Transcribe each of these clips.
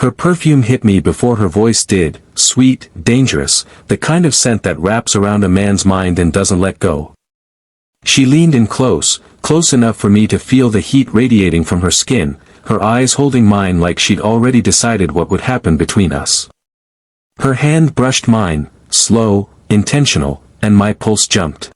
Her perfume hit me before her voice did, sweet, dangerous, the kind of scent that wraps around a man's mind and doesn't let go. She leaned in close enough for me to feel the heat radiating from her skin, her eyes holding mine like she'd already decided what would happen between us. Her hand brushed mine, slow, intentional, and my pulse jumped.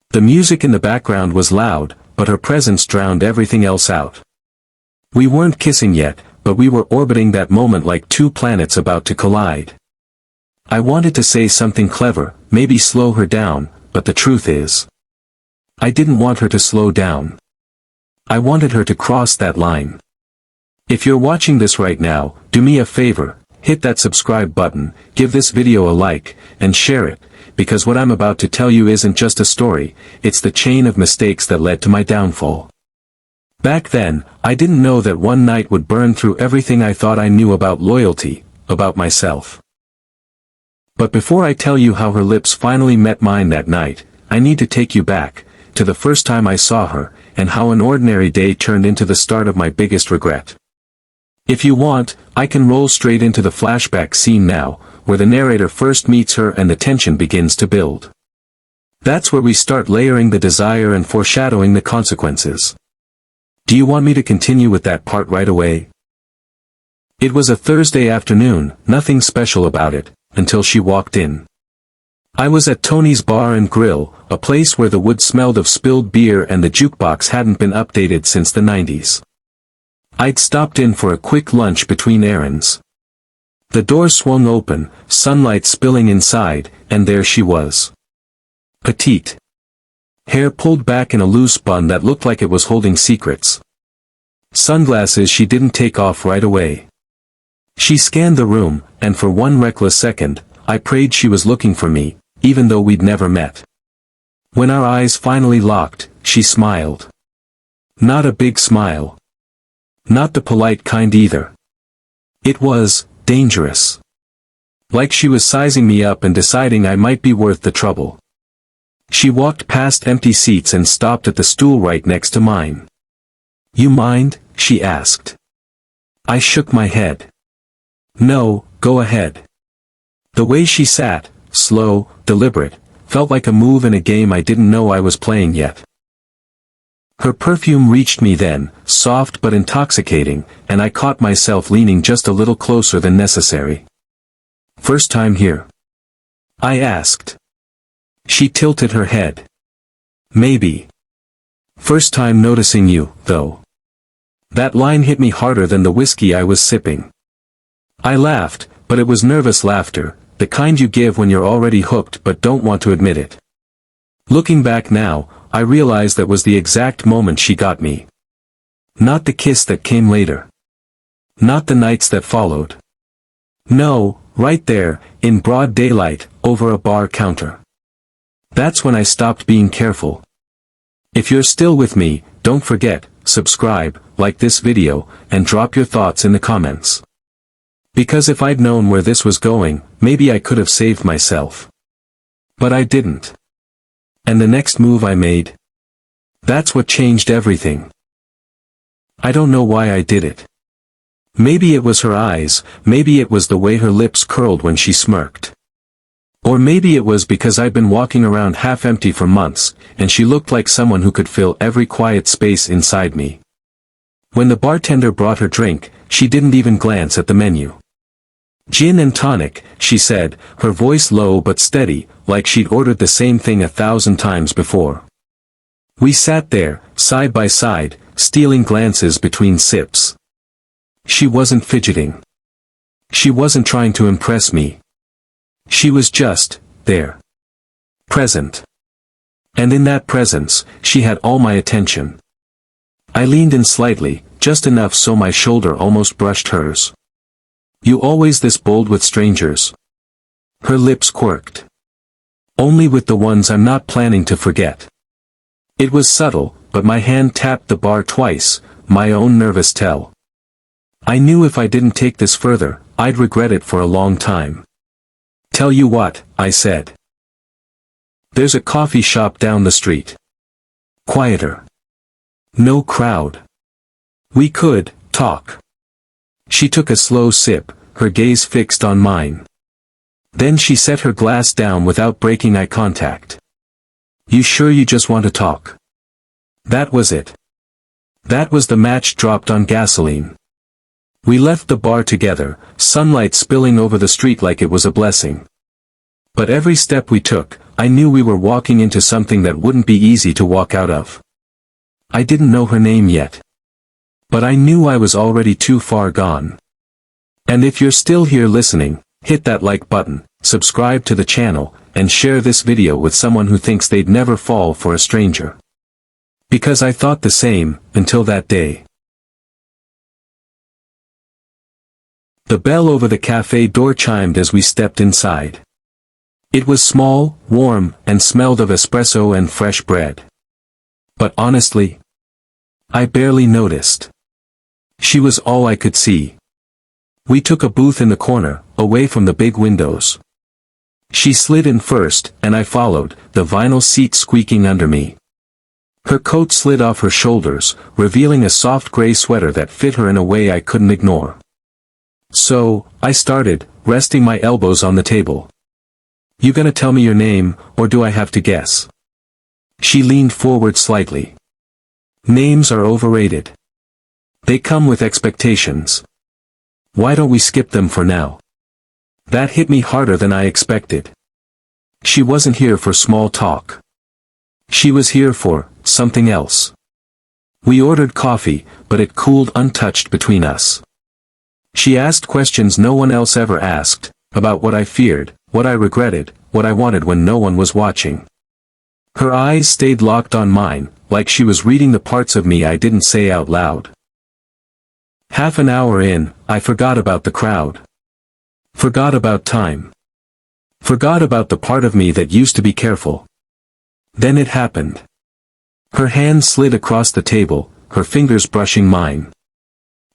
The music in the background was loud, but her presence drowned everything else out. We weren't kissing yet, but we were orbiting that moment like two planets about to collide. I wanted to say something clever, maybe slow her down, but the truth is, I didn't want her to slow down. I wanted her to cross that line. If you're watching this right now, do me a favor, hit that subscribe button, give this video a like, and share it, because what I'm about to tell you isn't just a story, it's the chain of mistakes that led to my downfall. Back then, I didn't know that one night would burn through everything I thought I knew about loyalty, about myself. But before I tell you how her lips finally met mine that night, I need to take you back, to the first time I saw her, and how an ordinary day turned into the start of my biggest regret. If you want, I can roll straight into the flashback scene now, where the narrator first meets her and the tension begins to build. That's where we start layering the desire and foreshadowing the consequences. Do you want me to continue with that part right away? It was a Thursday afternoon, nothing special about it, until she walked in. I was at Tony's Bar and Grill, a place where the wood smelled of spilled beer and the jukebox hadn't been updated since the 90s. I'd stopped in for a quick lunch between errands. The door swung open, sunlight spilling inside, and there she was. Petite. Hair pulled back in a loose bun that looked like it was holding secrets. Sunglasses she didn't take off right away. She scanned the room, and for one reckless second, I prayed she was looking for me, even though we'd never met. When our eyes finally locked, she smiled. Not a big smile. Not the polite kind either. It was dangerous. Like she was sizing me up and deciding I might be worth the trouble. She walked past empty seats and stopped at the stool right next to mine. "You mind?" she asked. I shook my head. "No, go ahead." The way she sat, slow, deliberate, felt like a move in a game I didn't know I was playing yet. Her perfume reached me then, soft but intoxicating, and I caught myself leaning just a little closer than necessary. "First time here?" I asked. She tilted her head. "Maybe. First time noticing you, though." That line hit me harder than the whiskey I was sipping. I laughed, but it was nervous laughter, the kind you give when you're already hooked but don't want to admit it. Looking back now, I realized that was the exact moment she got me. Not the kiss that came later. Not the nights that followed. No, right there, in broad daylight, over a bar counter. That's when I stopped being careful. If you're still with me, don't forget, subscribe, like this video, and drop your thoughts in the comments. Because if I'd known where this was going, maybe I could have saved myself. But I didn't. And the next move I made, that's what changed everything. I don't know why I did it. Maybe it was her eyes, maybe it was the way her lips curled when she smirked. Or maybe it was because I'd been walking around half-empty for months, and she looked like someone who could fill every quiet space inside me. When the bartender brought her drink, she didn't even glance at the menu. "Gin and tonic," she said, her voice low but steady, like she'd ordered the same thing 1,000 times before. We sat there, side by side, stealing glances between sips. She wasn't fidgeting. She wasn't trying to impress me. She was just there. Present. And in that presence, she had all my attention. I leaned in slightly, just enough so my shoulder almost brushed hers. "You always this bold with strangers?" Her lips quirked. "Only with the ones I'm not planning to forget." It was subtle, but my hand tapped the bar twice, my own nervous tell. I knew if I didn't take this further, I'd regret it for a long time. "Tell you what," I said. "There's a coffee shop down the street. Quieter. No crowd. We could talk." She took a slow sip, her gaze fixed on mine. Then she set her glass down without breaking eye contact. "You sure you just want to talk?" That was it. That was the match dropped on gasoline. We left the bar together, sunlight spilling over the street like it was a blessing. But every step we took, I knew we were walking into something that wouldn't be easy to walk out of. I didn't know her name yet. But I knew I was already too far gone. And if you're still here listening, hit that like button, subscribe to the channel, and share this video with someone who thinks they'd never fall for a stranger. Because I thought the same, until that day. The bell over the cafe door chimed as we stepped inside. It was small, warm, and smelled of espresso and fresh bread. But honestly, I barely noticed. She was all I could see. We took a booth in the corner, away from the big windows. She slid in first, and I followed, the vinyl seat squeaking under me. Her coat slid off her shoulders, revealing a soft gray sweater that fit her in a way I couldn't ignore. So, I started, resting my elbows on the table. "You gonna tell me your name, or do I have to guess?" She leaned forward slightly. "Names are overrated. They come with expectations. Why don't we skip them for now?" That hit me harder than I expected. She wasn't here for small talk. She was here for something else. We ordered coffee, but it cooled untouched between us. She asked questions no one else ever asked, about what I feared, what I regretted, what I wanted when no one was watching. Her eyes stayed locked on mine, like she was reading the parts of me I didn't say out loud. Half an hour in, I forgot about the crowd. Forgot about time. Forgot about the part of me that used to be careful. Then it happened. Her hand slid across the table, her fingers brushing mine.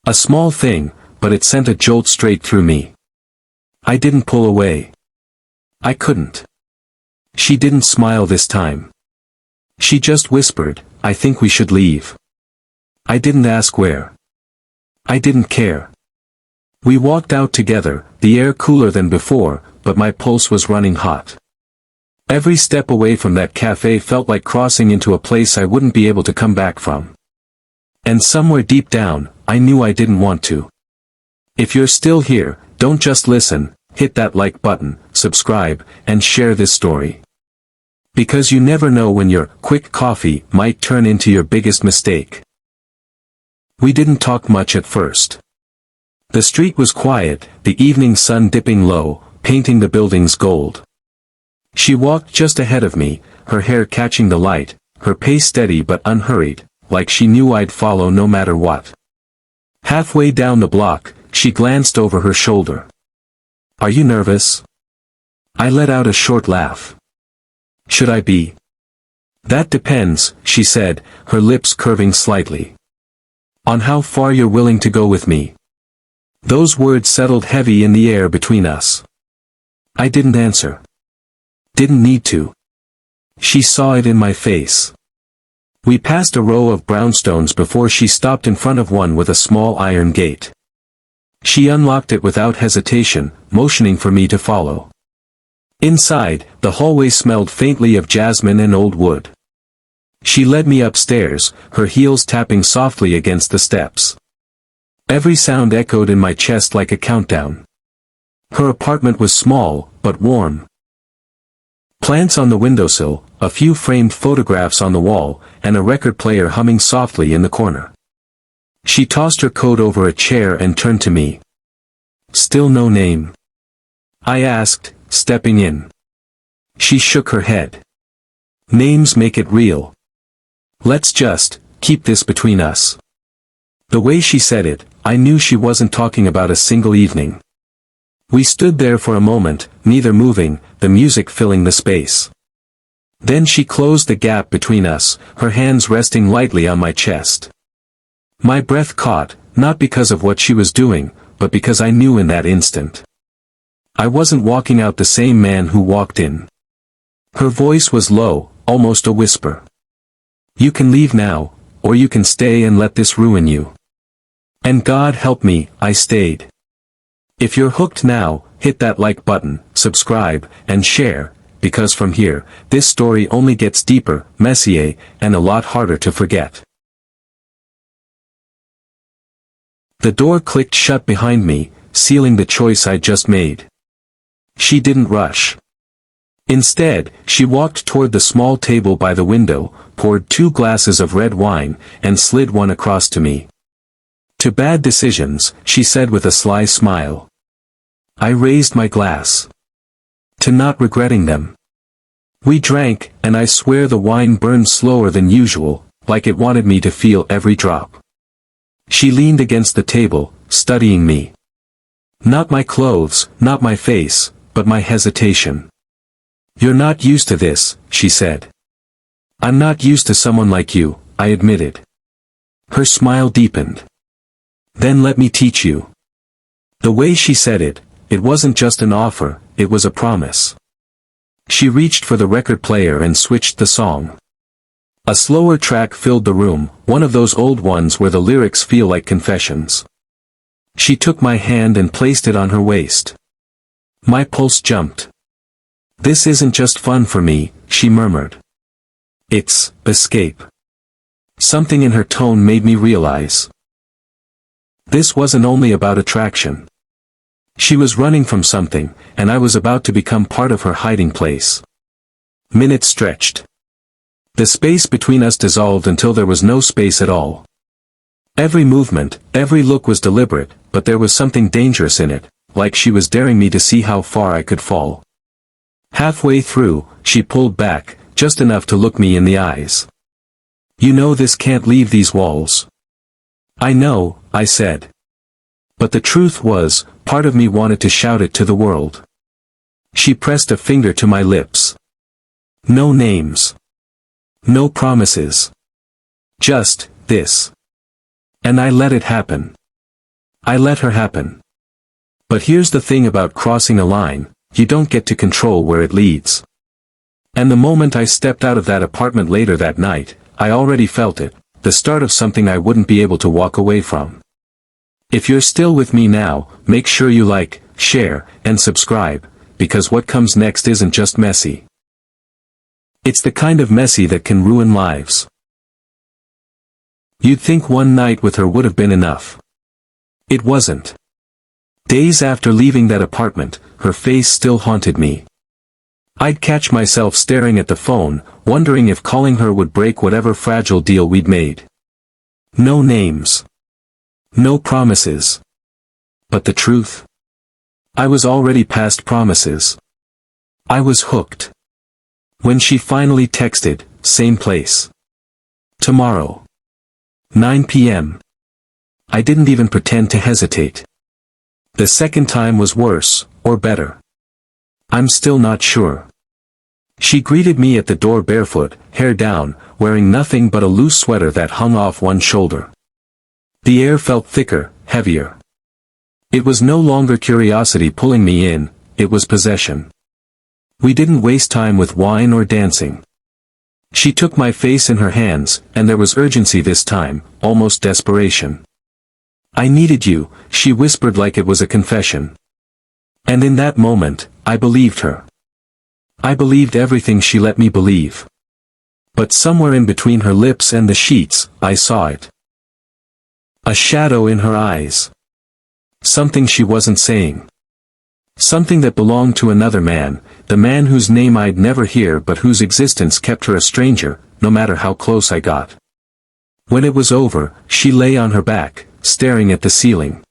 A small thing, but it sent a jolt straight through me. I didn't pull away. I couldn't. She didn't smile this time. She just whispered, "I think we should leave." I didn't ask where. I didn't care. We walked out together, the air cooler than before, but my pulse was running hot. Every step away from that cafe felt like crossing into a place I wouldn't be able to come back from. And somewhere deep down, I knew I didn't want to. If you're still here, don't just listen, hit that like button, subscribe, and share this story. Because you never know when your quick coffee might turn into your biggest mistake. We didn't talk much at first. The street was quiet, the evening sun dipping low, painting the buildings gold. She walked just ahead of me, her hair catching the light, her pace steady but unhurried, like she knew I'd follow no matter what. Halfway down the block, she glanced over her shoulder. "Are you nervous?" I let out a short laugh. "Should I be?" "That depends," she said, her lips curving slightly. "On how far you're willing to go with me." Those words settled heavy in the air between us. I didn't answer. Didn't need to. She saw it in my face. We passed a row of brownstones before she stopped in front of one with a small iron gate. She unlocked it without hesitation, motioning for me to follow. Inside, the hallway smelled faintly of jasmine and old wood. She led me upstairs, her heels tapping softly against the steps. Every sound echoed in my chest like a countdown. Her apartment was small, but warm. Plants on the windowsill, a few framed photographs on the wall, and a record player humming softly in the corner. She tossed her coat over a chair and turned to me. "Still no name?" I asked, stepping in. She shook her head. "Names make it real. Let's just keep this between us." The way she said it, I knew she wasn't talking about a single evening. We stood there for a moment, neither moving, the music filling the space. Then she closed the gap between us, her hands resting lightly on my chest. My breath caught, not because of what she was doing, but because I knew in that instant. I wasn't walking out the same man who walked in. Her voice was low, almost a whisper. "You can leave now, or you can stay and let this ruin you." And God help me, I stayed. If you're hooked now, hit that like button, subscribe, and share, because from here, this story only gets deeper, messier, and a lot harder to forget. The door clicked shut behind me, sealing the choice I'd just made. She didn't rush. Instead, she walked toward the small table by the window, poured 2 glasses of red wine, and slid one across to me. To bad decisions, she said with a sly smile. I raised my glass. To not regretting them. We drank, and I swear the wine burned slower than usual, like it wanted me to feel every drop. She leaned against the table, studying me. Not my clothes, not my face, but my hesitation. You're not used to this, she said. I'm not used to someone like you, I admitted. Her smile deepened. Then let me teach you. The way she said it, it wasn't just an offer, it was a promise. She reached for the record player and switched the song. A slower track filled the room, one of those old ones where the lyrics feel like confessions. She took my hand and placed it on her waist. My pulse jumped. This isn't just fun for me, she murmured. It's escape. Something in her tone made me realize. This wasn't only about attraction. She was running from something, and I was about to become part of her hiding place. Minutes stretched. The space between us dissolved until there was no space at all. Every movement, every look was deliberate, but there was something dangerous in it, like she was daring me to see how far I could fall. Halfway through, she pulled back, just enough to look me in the eyes. You know this can't leave these walls. I know, I said. But the truth was, part of me wanted to shout it to the world. She pressed a finger to my lips. No names. No promises. Just this. And I let it happen. I let her happen. But here's the thing about crossing a line, you don't get to control where it leads. And the moment I stepped out of that apartment later that night, I already felt it, the start of something I wouldn't be able to walk away from. If you're still with me now, make sure you like, share, and subscribe, because what comes next isn't just messy. It's the kind of messy that can ruin lives. You'd think one night with her would have been enough. It wasn't. Days after leaving that apartment, her face still haunted me. I'd catch myself staring at the phone, wondering if calling her would break whatever fragile deal we'd made. No names. No promises. But the truth? I was already past promises. I was hooked. When she finally texted, same place. Tomorrow. 9 p.m. I didn't even pretend to hesitate. The second time was worse, or better. I'm still not sure. She greeted me at the door barefoot, hair down, wearing nothing but a loose sweater that hung off one shoulder. The air felt thicker, heavier. It was no longer curiosity pulling me in, it was possession. We didn't waste time with wine or dancing. She took my face in her hands, and there was urgency this time, almost desperation. I needed you, she whispered like it was a confession. And in that moment, I believed her. I believed everything she let me believe. But somewhere in between her lips and the sheets, I saw it. A shadow in her eyes. Something she wasn't saying. Something that belonged to another man, the man whose name I'd never hear but whose existence kept her a stranger, no matter how close I got. When it was over, she lay on her back, staring at the ceiling.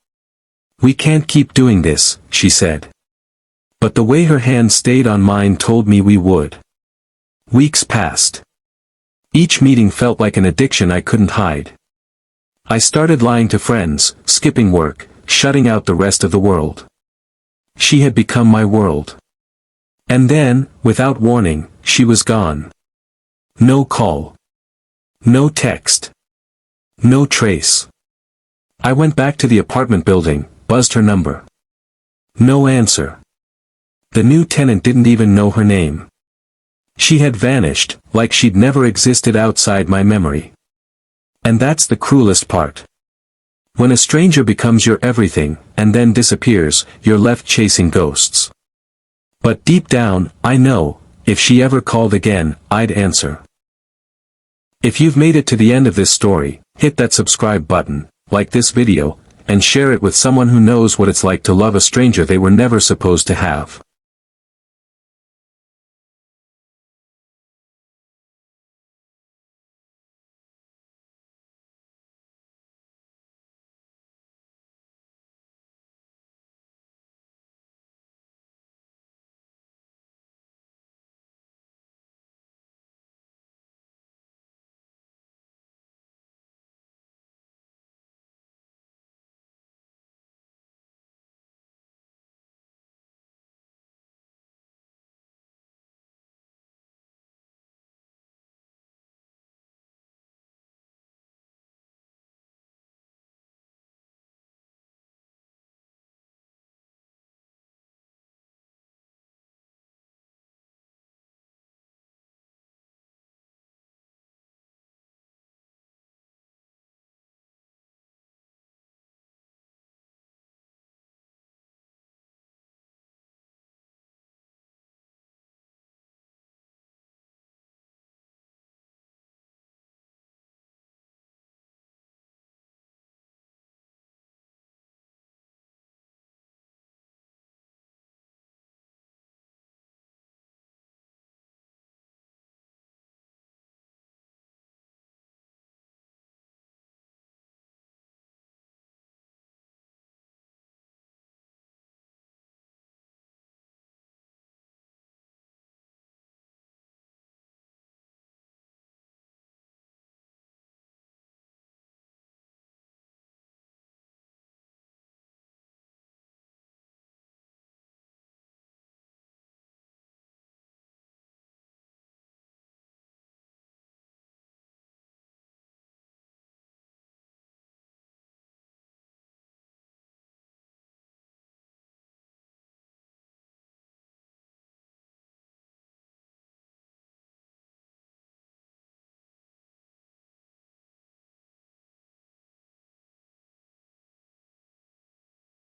We can't keep doing this, she said. But the way her hand stayed on mine told me we would. Weeks passed. Each meeting felt like an addiction I couldn't hide. I started lying to friends, skipping work, shutting out the rest of the world. She had become my world. And then, without warning, she was gone. No call. No text. No trace. I went back to the apartment building, buzzed her number. No answer. The new tenant didn't even know her name. She had vanished, like she'd never existed outside my memory. And that's the cruelest part. When a stranger becomes your everything, and then disappears, you're left chasing ghosts. But deep down, I know, if she ever called again, I'd answer. If you've made it to the end of this story, hit that subscribe button, like this video, and share it with someone who knows what it's like to love a stranger they were never supposed to have.